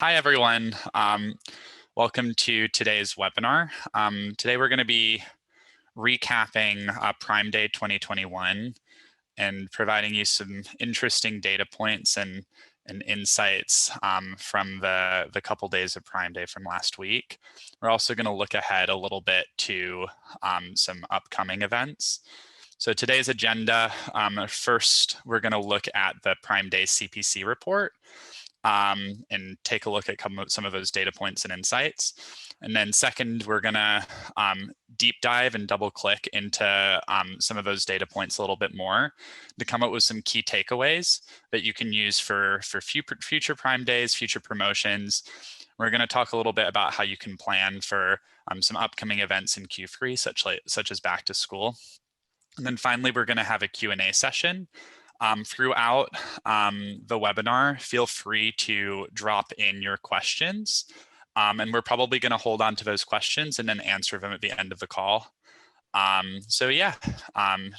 Hi, everyone. Welcome to today's webinar. Today we're going to be recapping Prime Day 2021 and providing you some interesting data points and insights from the couple days of Prime Day from last week. We're also going to look ahead a little bit to some upcoming events. So today's agenda, first we're going to look at the Prime Day CPC report. And take a look at some of those data points and insights. And then second, we're going to deep dive and double click into some of those data points a little bit more to come up with some key takeaways that you can use for future Prime Days, future promotions. We're going to talk a little bit about how you can plan for some upcoming events in Q3, such as back to school. And then finally, we're going to have a Q&A session. Throughout the webinar, feel free to drop in your questions, and we're probably going to hold on to those questions and then answer them at the end of the call. So yeah,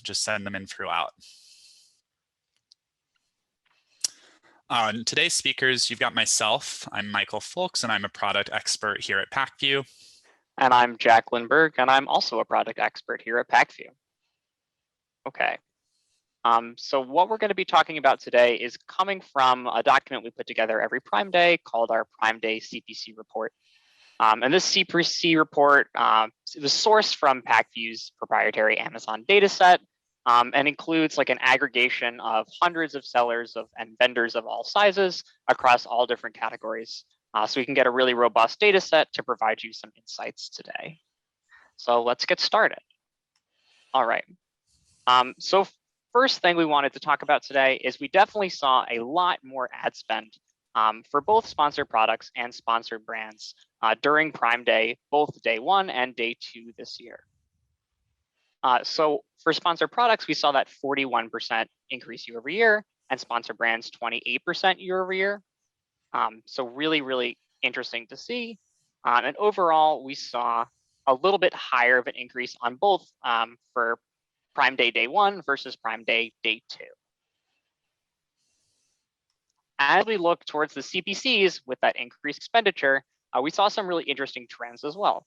just send them in throughout. Today's speakers, you've got myself. I'm Michael Folks, and I'm a product expert here at PacView. And I'm Jack Lindberg, and I'm also a product expert here at PacView. Okay. So what we're going to be talking about today is coming from a document we put together every Prime Day called our Prime Day CPC Report. And this CPC report was sourced from PacView's proprietary Amazon dataset and includes like an aggregation of hundreds of sellers and vendors of all sizes across all different categories. So we can get a really robust data set to provide you some insights today. So let's get started. All right. So first thing we wanted to talk about today is we definitely saw a lot more ad spend for both sponsored products and sponsored brands during Prime Day, both day 1 and day 2 this year. So for sponsored products, we saw that 41% increase year over year, and sponsored brands 28% year over year. So really, really interesting to see. And overall, we saw a little bit higher of an increase on both for Prime Day day 1 versus Prime Day day 2. As we look towards the CPCs with that increased expenditure, we saw some really interesting trends as well.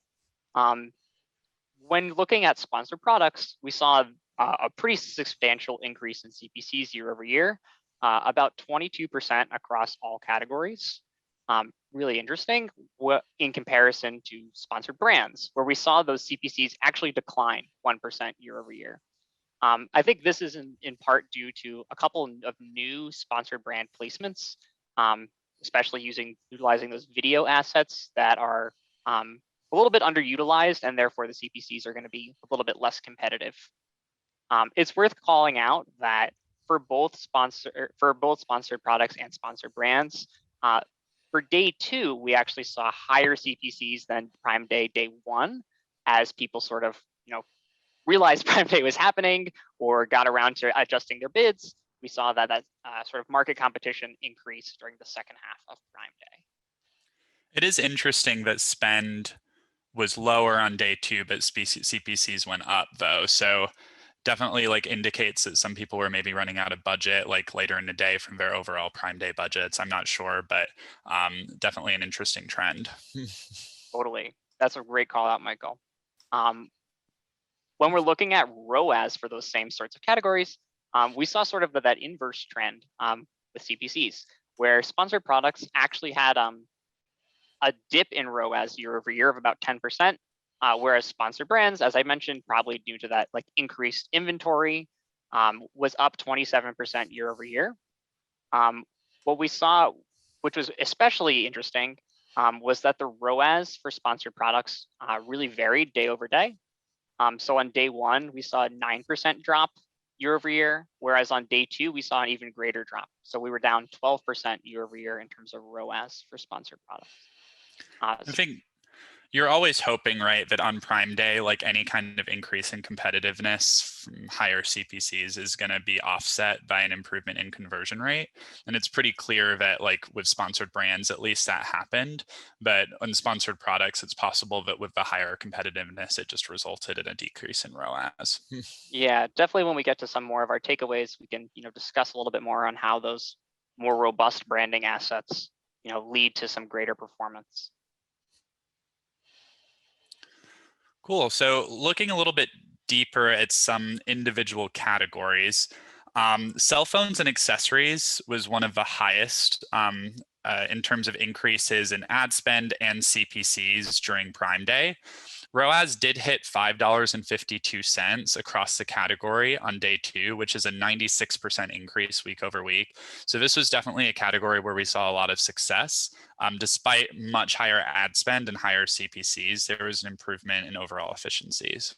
When looking at sponsored products, we saw a pretty substantial increase in CPCs year over year, about 22% across all categories. Really interesting in comparison to sponsored brands, where we saw those CPCs actually decline 1% year over year. I think this is in part due to a couple of new sponsored brand placements, especially utilizing those video assets that are a little bit underutilized, and therefore the CPCs are going to be a little bit less competitive. It's worth calling out that for both sponsored products and sponsored brands, for day 2, we actually saw higher CPCs than Prime Day day 1, as people sort of realized Prime Day was happening or got around to adjusting their bids. We saw that sort of market competition increased during the second half of Prime Day. It is interesting that spend was lower on day 2, but CPCs went up though. So definitely like indicates that some people were maybe running out of budget like later in the day from their overall Prime Day budgets. I'm not sure, but definitely an interesting trend. Totally. That's a great call out, Michael. When we're looking at ROAS for those same sorts of categories, we saw sort of that inverse trend with CPCs, where sponsored products actually had a dip in ROAS year over year of about 10%, whereas sponsored brands, as I mentioned, probably due to that like increased inventory, was up 27% year over year. What we saw, which was especially interesting, was that the ROAS for sponsored products really varied day over day. So on day 1, we saw a 9% drop year over year, whereas on day 2, we saw an even greater drop. So we were down 12% year over year in terms of ROAS for sponsored products. I think you're always hoping, right, that on Prime Day, like any kind of increase in competitiveness from higher CPCs is going to be offset by an improvement in conversion rate. And it's pretty clear that like with sponsored brands, at least that happened. But on sponsored products, it's possible that with the higher competitiveness, it just resulted in a decrease in ROAS. Yeah, definitely when we get to some more of our takeaways, we can discuss a little bit more on how those more robust branding assets lead to some greater performance. Cool. So looking a little bit deeper at some individual categories, cell phones and accessories was one of the highest in terms of increases in ad spend and CPCs during Prime Day. ROAS did hit $5.52 across the category on day 2, which is a 96% increase week over week. So this was definitely a category where we saw a lot of success. Despite much higher ad spend and higher CPCs, there was an improvement in overall efficiencies.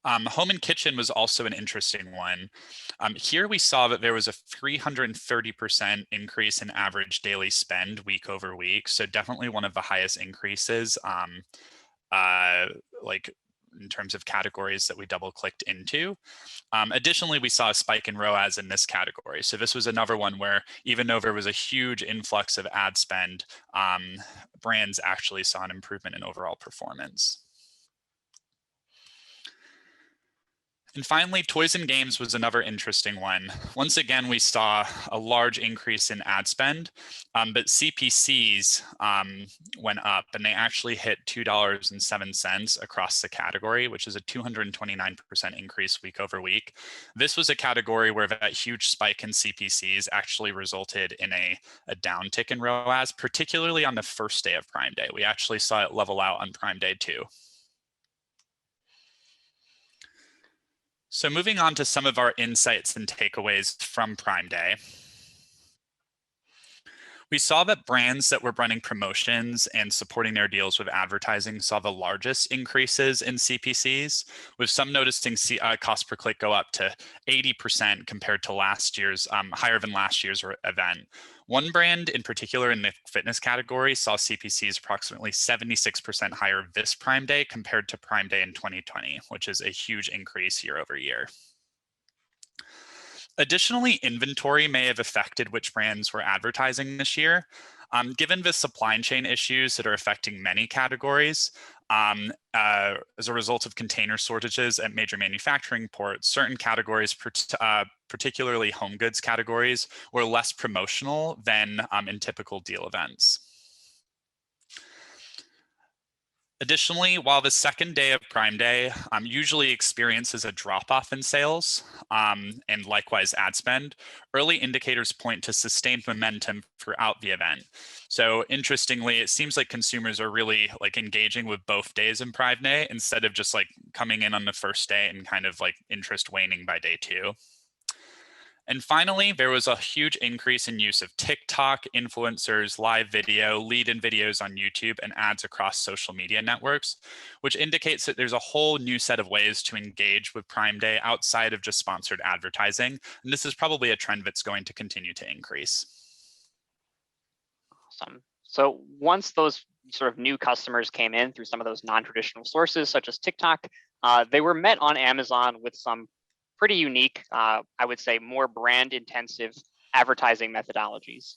Home and kitchen was also an interesting one. Here we saw that there was a 330% increase in average daily spend week over week. So definitely one of the highest increases, like in terms of categories that we double clicked into. Additionally, we saw a spike in ROAS in this category. So this was another one where even though there was a huge influx of ad spend, brands actually saw an improvement in overall performance. And finally, toys and games was another interesting one. Once again, we saw a large increase in ad spend, but CPCs went up and they actually hit $2.07 across the category, which is a 229% increase week over week. This was a category where that huge spike in CPCs actually resulted in a downtick in ROAS, particularly on the first day of Prime Day. We actually saw it level out on Prime Day too. So moving on to some of our insights and takeaways from Prime Day. We saw that brands that were running promotions and supporting their deals with advertising saw the largest increases in CPCs, with some noticing cost per click go up to 80% compared to last year's, higher than last year's event. One brand in particular in the fitness category saw CPCs approximately 76% higher this Prime Day compared to Prime Day in 2020, which is a huge increase year over year. Additionally, inventory may have affected which brands were advertising this year. Given the supply chain issues that are affecting many categories, as a result of container shortages at major manufacturing ports, certain categories, particularly home goods categories, were less promotional than in typical deal events. Additionally, while the second day of Prime Day usually experiences a drop-off in sales and likewise ad spend, early indicators point to sustained momentum throughout the event. So interestingly, it seems like consumers are really engaging with both days in Prime Day instead of just coming in on the first day and kind of interest waning by day 2. And finally, there was a huge increase in use of TikTok, influencers, live video, lead-in videos on YouTube, and ads across social media networks, which indicates that there's a whole new set of ways to engage with Prime Day outside of just sponsored advertising. And this is probably a trend that's going to continue to increase. Awesome. So once those sort of new customers came in through some of those non-traditional sources, such as TikTok, they were met on Amazon with some pretty unique, I would say, more brand intensive advertising methodologies.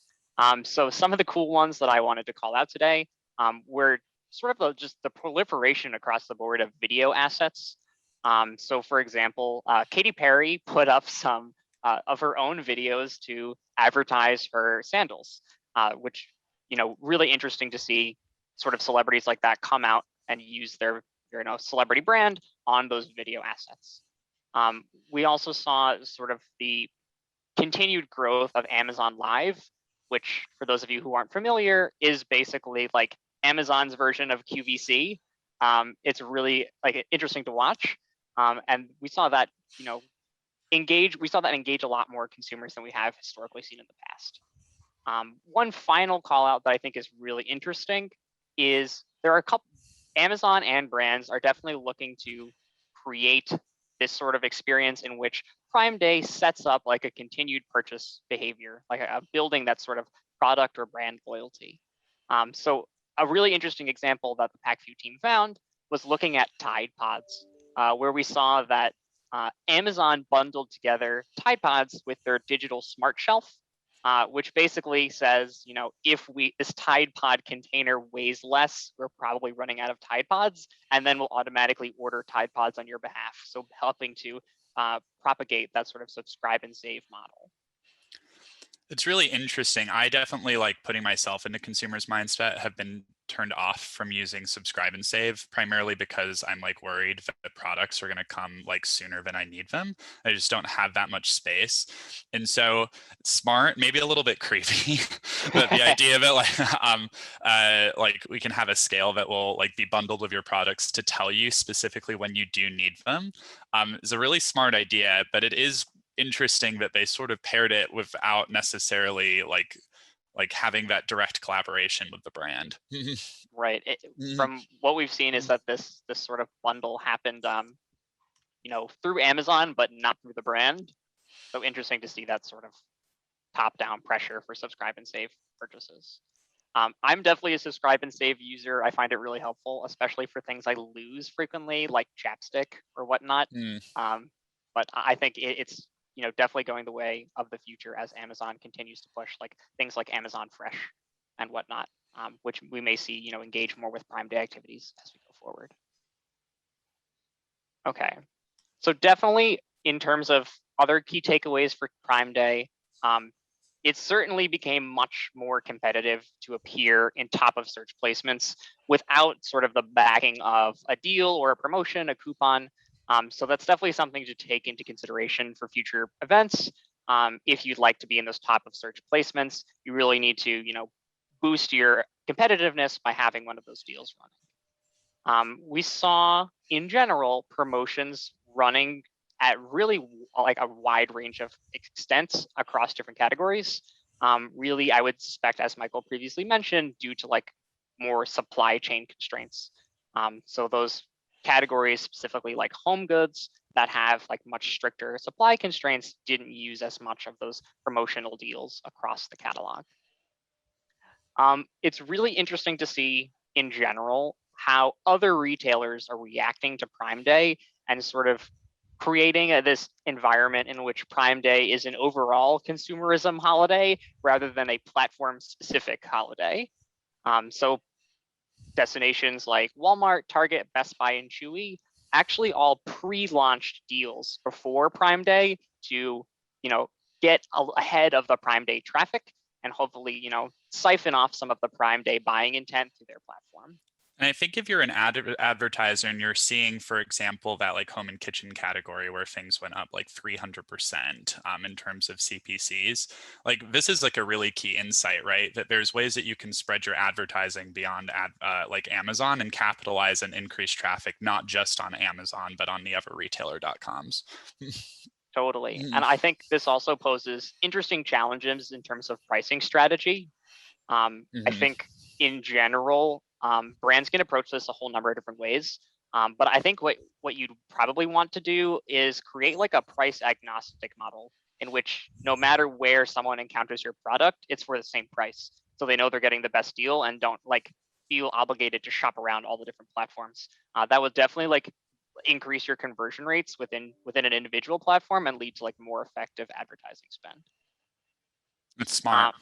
So some of the cool ones that I wanted to call out today were sort of just the proliferation across the board of video assets. So for example, Katy Perry put up some of her own videos to advertise her sandals, which, really interesting to see sort of celebrities like that come out and use their celebrity brand on those video assets. We also saw sort of the continued growth of Amazon Live, which for those of you who aren't familiar is basically like Amazon's version of QVC. It's really interesting to watch. And we saw that, engage a lot more consumers than we have historically seen in the past. One final call out that I think is really interesting is there are a couple, Amazon and brands are definitely looking to create this sort of experience in which Prime Day sets up like a continued purchase behavior, like a building that sort of product or brand loyalty. So a really interesting example that the PackView team found was looking at Tide Pods, where we saw that Amazon bundled together Tide Pods with their digital smart shelf, which basically says, if this Tide Pod container weighs less, we're probably running out of Tide Pods, and then we'll automatically order Tide Pods on your behalf. So helping to propagate that sort of subscribe and save model. It's really interesting. I definitely like putting myself into consumers' mindset, have been turned off from using subscribe and save primarily because I'm like worried that the products are going to come like sooner than I need them. I just don't have that much space. And so smart, maybe a little bit creepy, but the idea of it like we can have a scale that will like be bundled with your products to tell you specifically when you do need them is a really smart idea, but it is interesting that they sort of paired it without necessarily like having that direct collaboration with the brand. Right. From what we've seen is that this sort of bundle happened, through Amazon, but not through the brand. So interesting to see that sort of top-down pressure for subscribe and save purchases. I'm definitely a subscribe and save user. I find it really helpful, especially for things I lose frequently, like chapstick or whatnot. But I think it's definitely going the way of the future as Amazon continues to push like things like Amazon Fresh and whatnot, which we may see engage more with Prime Day activities as we go forward. Okay, so definitely in terms of other key takeaways for Prime Day, it certainly became much more competitive to appear in top of search placements without sort of the backing of a deal or a promotion, a coupon. So that's definitely something to take into consideration for future events. If you'd like to be in those top of search placements, you really need to, boost your competitiveness by having one of those deals running. We saw in general promotions running at really like a wide range of extent across different categories. Really, I would suspect, as Michael previously mentioned, due to like more supply chain constraints. So those categories, specifically like home goods that have like much stricter supply constraints, didn't use as much of those promotional deals across the catalog. It's really interesting to see in general how other retailers are reacting to Prime Day and sort of creating this environment in which Prime Day is an overall consumerism holiday rather than a platform-specific holiday. So destinations like Walmart, Target, Best Buy, and Chewy actually all pre-launched deals before Prime Day to, get ahead of the Prime Day traffic and hopefully, siphon off some of the Prime Day buying intent through their platform. And I think if you're an advertiser and you're seeing, for example, that like home and kitchen category where things went up like 300% in terms of CPCs, like this is like a really key insight, right? That there's ways that you can spread your advertising beyond like Amazon and capitalize and increase traffic, not just on Amazon, but on the other retailer.coms. Totally. And I think this also poses interesting challenges in terms of pricing strategy. I think in general, brands can approach this a whole number of different ways. But I think what you'd probably want to do is create like a price agnostic model in which no matter where someone encounters your product, it's for the same price. So they know they're getting the best deal and don't like feel obligated to shop around all the different platforms. That would definitely like increase your conversion rates within an individual platform and lead to like more effective advertising spend. It's smart.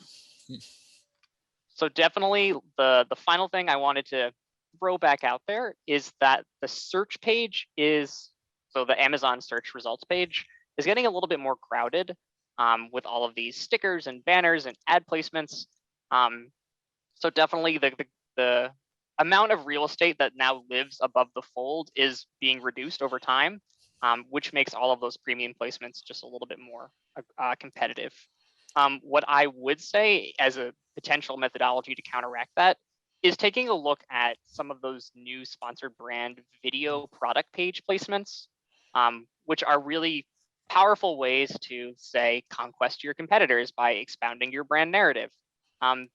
So definitely the final thing I wanted to throw back out there is that the search page so the Amazon search results page is getting a little bit more crowded with all of these stickers and banners and ad placements. So definitely the amount of real estate that now lives above the fold is being reduced over time, which makes all of those premium placements just a little bit more competitive. What I would say as a potential methodology to counteract that is taking a look at some of those new sponsored brand video product page placements, which are really powerful ways to, say, conquest your competitors by expounding your brand narrative.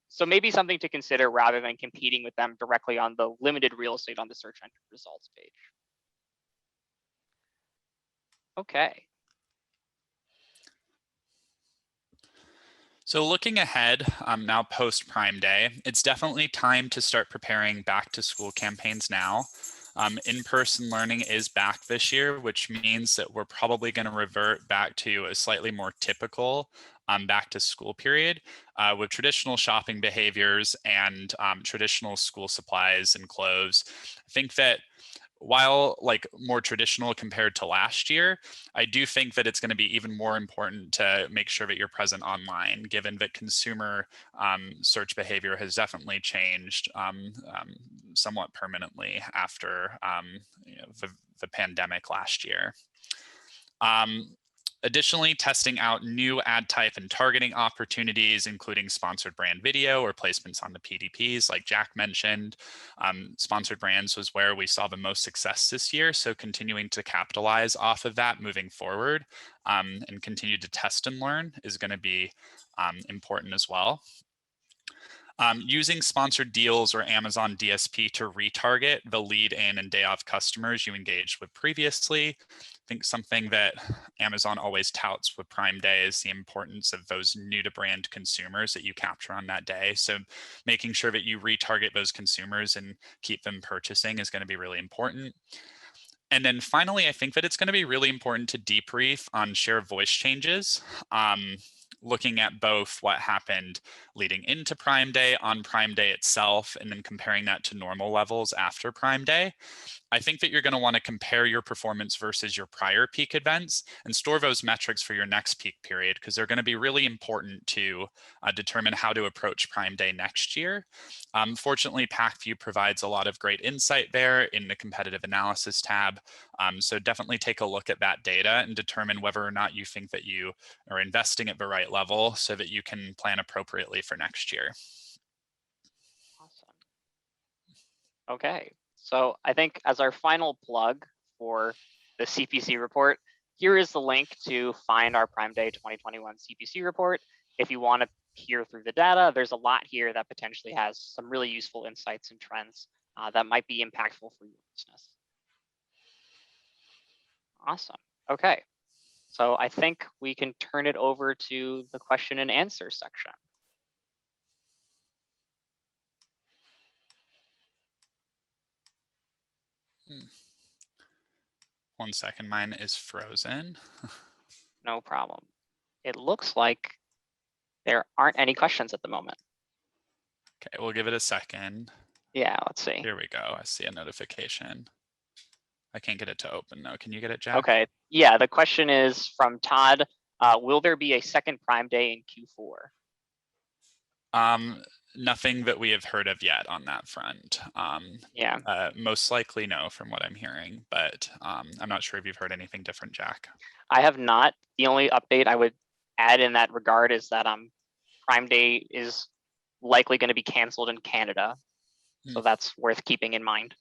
So maybe something to consider rather than competing with them directly on the limited real estate on the search engine results page. Okay. So looking ahead, now post Prime Day, it's definitely time to start preparing back to school campaigns now. In-person learning is back this year, which means that we're probably going to revert back to a slightly more typical back to school period with traditional shopping behaviors and traditional school supplies and clothes. I think that while like more traditional compared to last year, I do think that it's going to be even more important to make sure that you're present online, given that consumer search behavior has definitely changed somewhat permanently after the pandemic last year. Additionally, testing out new ad type and targeting opportunities, including sponsored brand video or placements on the PDPs, like Jack mentioned. Sponsored brands was where we saw the most success this year, so continuing to capitalize off of that moving forward and continue to test and learn is going to be important as well. Using sponsored deals or Amazon DSP to retarget the lead in and day off customers you engaged with previously. I think something that Amazon always touts with Prime Day is the importance of those new to brand consumers that you capture on that day. So making sure that you retarget those consumers and keep them purchasing is going to be really important. And then finally, I think that it's going to be really important to debrief on share of voice changes, looking at both what happened leading into Prime Day, on Prime Day itself, and then comparing that to normal levels after Prime Day. I think that you're going to want to compare your performance versus your prior peak events and store those metrics for your next peak period, because they're going to be really important to determine how to approach Prime Day next year. Fortunately, PackView provides a lot of great insight there in the competitive analysis tab. So definitely take a look at that data and determine whether or not you think that you are investing at the right level so that you can plan appropriately for next year. Awesome. Okay. So I think as our final plug for the CPC report, here is the link to find our Prime Day 2021 CPC report. If you want to peer through the data, there's a lot here that potentially has some really useful insights and trends that might be impactful for your business. Awesome. Okay. So I think we can turn it over to the question and answer section. One second, mine is frozen. No problem. It looks like there aren't any questions at the moment. Okay, we'll give it a second. Yeah, let's see. Here we go. I see a notification. I can't get it to open though. Can you get it, Jack? Okay. Yeah, the question is from Todd. Will there be a second Prime Day in Q4? Nothing that we have heard of yet on that front. Yeah. Most likely no, from what I'm hearing, but I'm not sure if you've heard anything different, Jack. I have not. The only update I would add in that regard is that Prime Day is likely going to be canceled in Canada. So that's worth keeping in mind.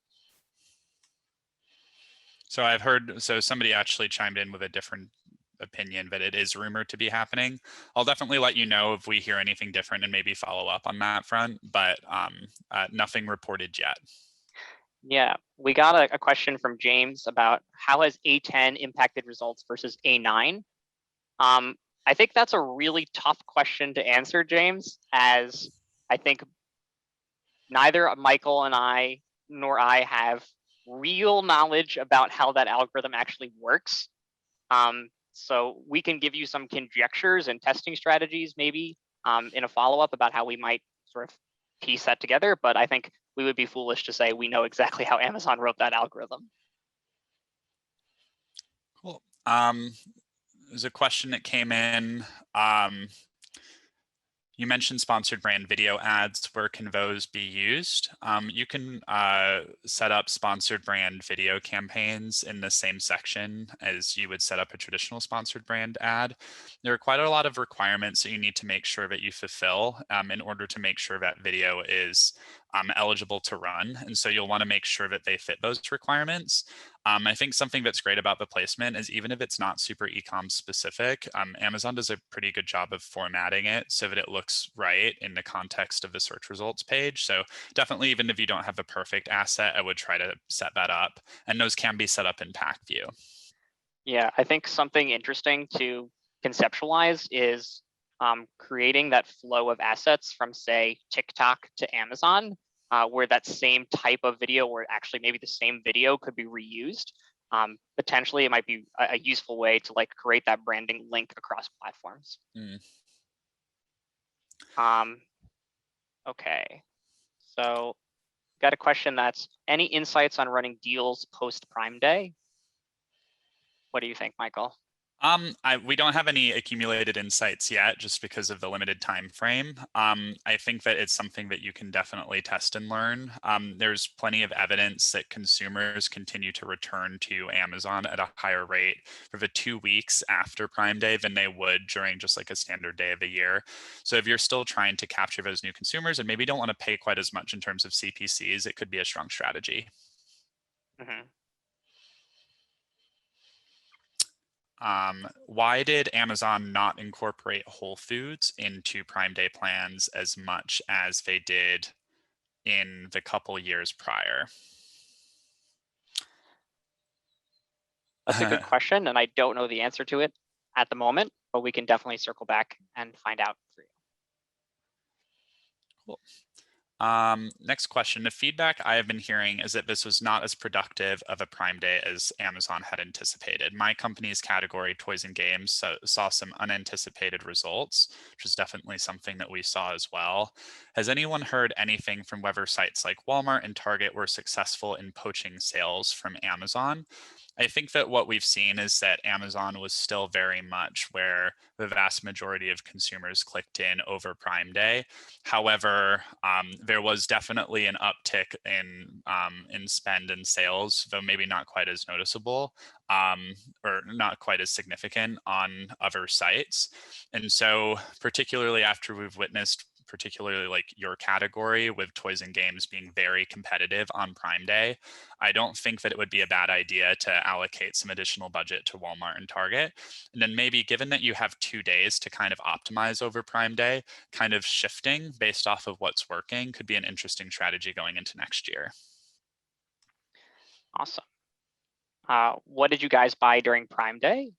So I've heard, so somebody actually chimed in with a different opinion that it is rumored to be happening. I'll definitely let you know if we hear anything different and maybe follow up on that front, but nothing reported yet. Yeah, we got a question from James about how has A10 impacted results versus A9? I think that's a really tough question to answer, James, as I think neither Michael and I nor I have real knowledge about how that algorithm actually works. So we can give you some conjectures and testing strategies maybe in a follow-up about how we might sort of piece that together, but I think we would be foolish to say we know exactly how Amazon wrote that algorithm. Cool. There's a question that came in. You mentioned sponsored brand video ads. Where can those be used? You can set up sponsored brand video campaigns in the same section as you would set up a traditional sponsored brand ad. There are quite a lot of requirements that you need to make sure that you fulfill in order to make sure that video is eligible to run. And so you'll want to make sure that they fit those requirements. I think something that's great about the placement is even if it's not super e-com specific, Amazon does a pretty good job of formatting it so that it looks right in the context of the search results page. So definitely, even if you don't have a perfect asset, I would try to set that up. And those can be set up in PackView. Yeah, I think something interesting to conceptualize is creating that flow of assets from, say, TikTok to Amazon, where that same type of video, or actually maybe the same video, could be reused. Potentially, it might be a useful way to like create that branding link across platforms. Okay, so got a question that's, any insights on running deals post Prime Day? What do you think, Michael? We don't have any accumulated insights yet, just because of the limited time frame. I think that it's something that you can definitely test and learn. There's plenty of evidence that consumers continue to return to Amazon at a higher rate for the 2 weeks after Prime Day than they would during just like a standard day of the year. So if you're still trying to capture those new consumers and maybe don't want to pay quite as much in terms of CPCs, it could be a strong strategy. Mm-hmm. Why did Amazon not incorporate Whole Foods into Prime Day plans as much as they did in the couple years prior? That's a good question, and I don't know the answer to it at the moment, but we can definitely circle back and find out for you. Cool. Next question. The feedback I have been hearing is that this was not as productive of a Prime Day as Amazon had anticipated. My company's category, toys and games, saw some unanticipated results, which is definitely something that we saw as well. Has anyone heard anything from whether sites like Walmart and Target were successful in poaching sales from Amazon? I think that what we've seen is that Amazon was still very much where the vast majority of consumers clicked in over Prime Day. However, there was definitely an uptick in spend and sales, though maybe not quite as noticeable or not quite as significant on other sites. And so, particularly after we've witnessed, particularly like your category with toys and games being very competitive on Prime Day, I don't think that it would be a bad idea to allocate some additional budget to Walmart and Target. And then maybe, given that you have 2 days to kind of optimize over Prime Day, kind of shifting based off of what's working could be an interesting strategy going into next year. Awesome. What did you guys buy during Prime Day?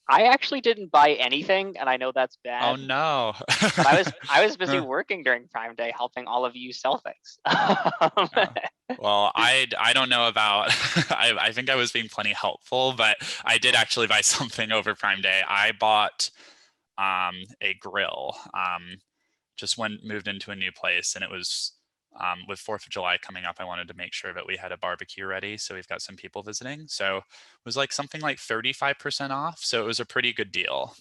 I actually didn't buy anything, and I know that's bad. Oh no! But I was busy working during Prime Day, helping all of you sell things. Well, I don't know about. I think I was being plenty helpful, but I did actually buy something over Prime Day. I bought a grill. Just moved into a new place, and it was with 4th of July coming up, I wanted to make sure that we had a barbecue ready. So we've got some people visiting. So it was like something like 35% off. So it was a pretty good deal.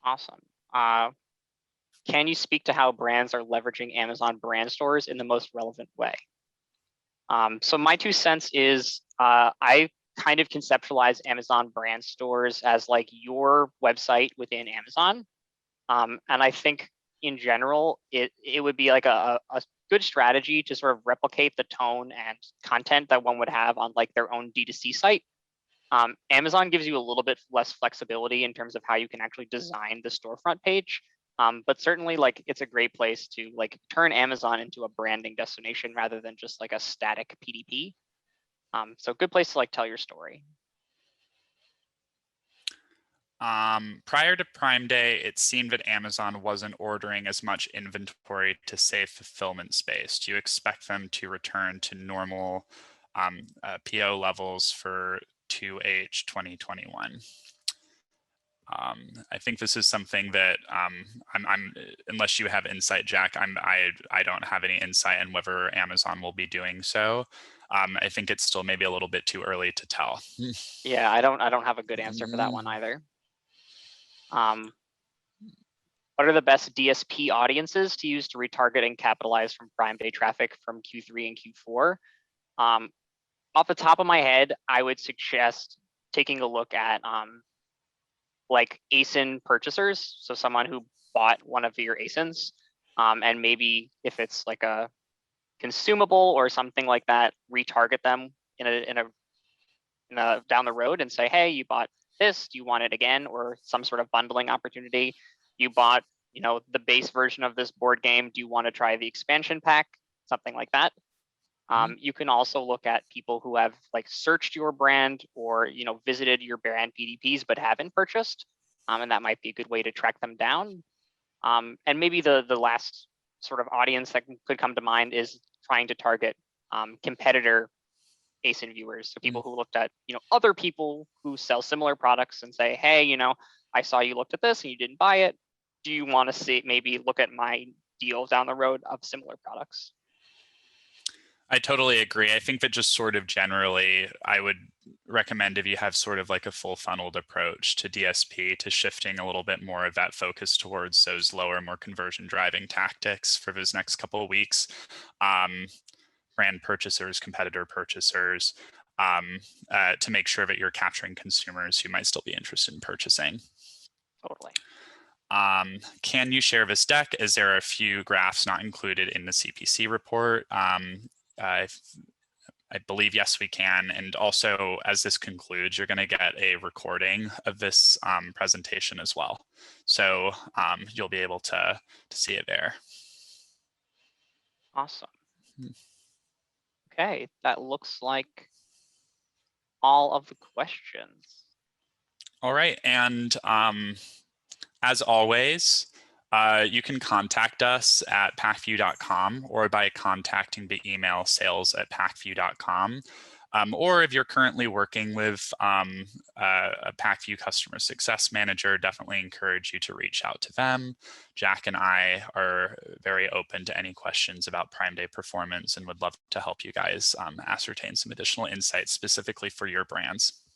Awesome. Can you speak to how brands are leveraging Amazon brand stores in the most relevant way? So my 2 cents is I kind of conceptualize Amazon brand stores as like your website within Amazon. And I think in general, it would be like a good strategy to sort of replicate the tone and content that one would have on like their own D2C site. Amazon gives you a little bit less flexibility in terms of how you can actually design the storefront page. But certainly like it's a great place to like turn Amazon into a branding destination rather than just like a static PDP. So good place to like tell your story. Prior to Prime Day, it seemed that Amazon wasn't ordering as much inventory to save fulfillment space. Do you expect them to return to normal PO levels for 2H 2021? I think this is something that I'm unless you have insight, Jack, I don't have any insight on whether Amazon will be doing so. I think it's still maybe a little bit too early to tell. Yeah, I don't have a good answer for that one either. What are the best DSP audiences to use to retarget and capitalize from Prime Day traffic from Q3 and Q4? Off the top of my head, I would suggest taking a look at like ASIN purchasers. So someone who bought one of your ASINs, and maybe if it's like a consumable or something like that, retarget them in a down the road and say, hey, you bought this, do you want it again? Or some sort of bundling opportunity. You bought, you know, the base version of this board game, do you want to try the expansion pack? Something like that. You can also look at people who have like searched your brand or, you know, visited your brand PDPs but haven't purchased, and that might be a good way to track them down. And maybe the last sort of audience that could come to mind is trying to target competitor ASIN viewers. So people who looked at, you know, other people who sell similar products and say, hey, you know, I saw you looked at this and you didn't buy it. Do you want to see maybe look at my deals down the road of similar products. I totally agree. I think that just sort of generally, I would recommend if you have sort of like a full funneled approach to DSP, to shifting a little bit more of that focus towards those lower, more conversion driving tactics for those next couple of weeks. Brand purchasers, competitor purchasers, to make sure that you're capturing consumers who might still be interested in purchasing. Totally. Can you share this deck, as there are a few graphs not included in the CPC report? I believe, yes, we can. And also, as this concludes, you're going to get a recording of this presentation as well. So you'll be able to see it there. Awesome. Okay, that looks like all of the questions. All right. And as always, you can contact us at pacview.com or by contacting the email sales@pacview.com. Or if you're currently working with a PacView customer success manager, definitely encourage you to reach out to them. Jack and I are very open to any questions about Prime Day performance and would love to help you guys ascertain some additional insights specifically for your brands.